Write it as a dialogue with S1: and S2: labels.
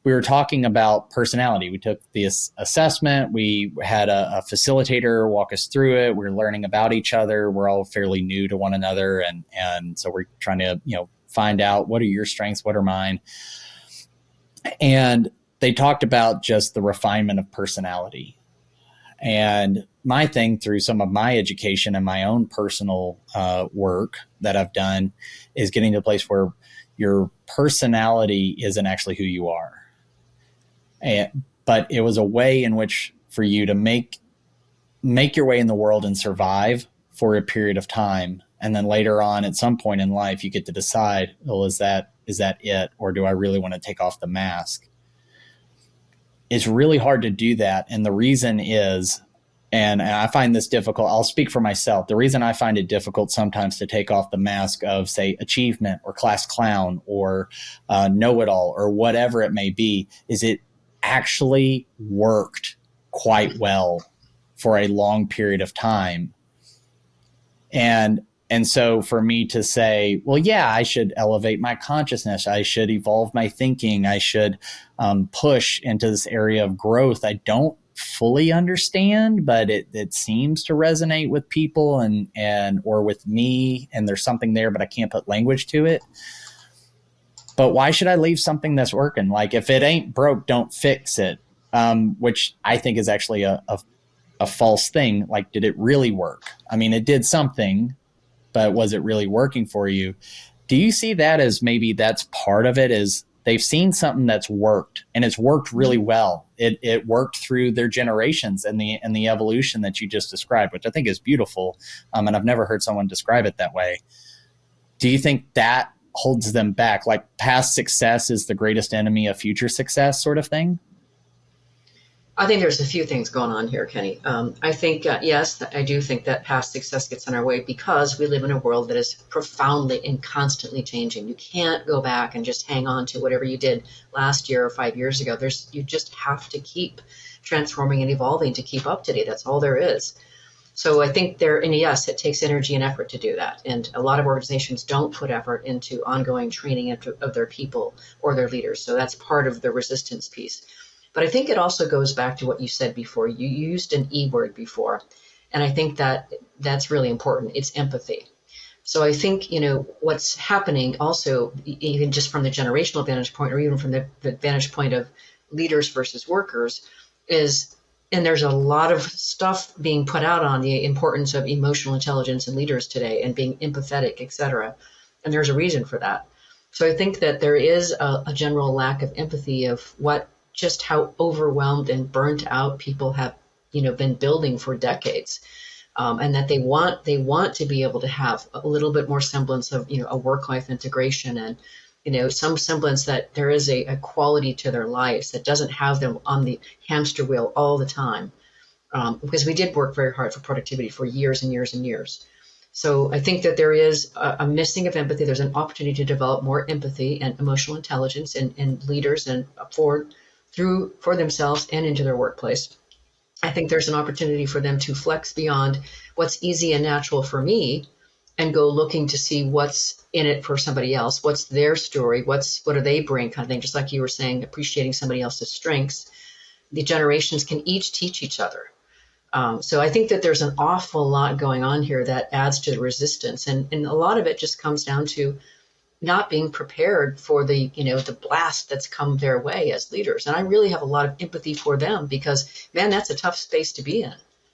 S1: we were talking about personality. We took this assessment. We had a facilitator walk us through it. We were learning about each other. We're all fairly new to one another. And so we're trying to, find out what are your strengths, what are mine. And they talked about just the refinement of personality. And my thing through some of my education and my own personal work that I've done is getting to a place where your personality isn't actually who you are. But it was a way in which for you to make your way in the world and survive for a period of time. And then later on, at some point in life, you get to decide, well, is that it? Or do I really want to take off the mask? It's really hard to do that. And the reason is, and I find this difficult, I'll speak for myself. The reason I find it difficult sometimes to take off the mask of, say, achievement or class clown or know-it-all or whatever it may be, is it actually worked quite well for a long period of time. And so for me to say, well, yeah, I should elevate my consciousness. I should evolve my thinking. I should push into this area of growth. I don't fully understand, but it seems to resonate with people and or with me. And there's something there, but I can't put language to it. But why should I leave something that's working? Like, if it ain't broke, don't fix it, which I think is actually a false thing. Like, did it really work? I mean, it did something, but was it really working for you? Do you see that as maybe that's part of it, is they've seen something that's worked and it's worked really well. It worked through their generations and the evolution that you just described, which I think is beautiful. And I've never heard someone describe it that way. Do you think that holds them back? Like, past success is the greatest enemy of future success sort of thing?
S2: I think there's a few things going on here, Kenny. I think, yes, I do think that past success gets in our way because we live in a world that is profoundly and constantly changing. You can't go back and just hang on to whatever you did last year or 5 years ago. You just have to keep transforming and evolving to keep up to date. That's all there is. So I think and yes, it takes energy and effort to do that. And a lot of organizations don't put effort into ongoing training of their people or their leaders. So that's part of the resistance piece. But I think it also goes back to what you said before. You used an E word before, and I think that that's really important. It's empathy. So I think, what's happening also, even just from the generational vantage point, or even from the vantage point of leaders versus workers, and there's a lot of stuff being put out on the importance of emotional intelligence in leaders today and being empathetic, et cetera. And there's a reason for that. So I think that there is a general lack of empathy of just how overwhelmed and burnt out people have, been building for decades, and that they want to be able to have a little bit more semblance of, a work-life integration and, some semblance that there is a quality to their lives that doesn't have them on the hamster wheel all the time, because we did work very hard for productivity for years and years and years. So I think that there is a missing of empathy. There's an opportunity to develop more empathy and emotional intelligence in leaders and for themselves and into their workplace. I think there's an opportunity for them to flex beyond what's easy and natural for me and go looking to see what's in it for somebody else. What's their story? What do they bring, kind of thing. Just like you were saying, appreciating somebody else's strengths. The generations can each teach each other. So I think that there's an awful lot going on here that adds to the resistance. And a lot of it just comes down to not being prepared for the blast that's come their way as leaders. And I really have a lot of empathy for them because, man, that's a tough space to be in.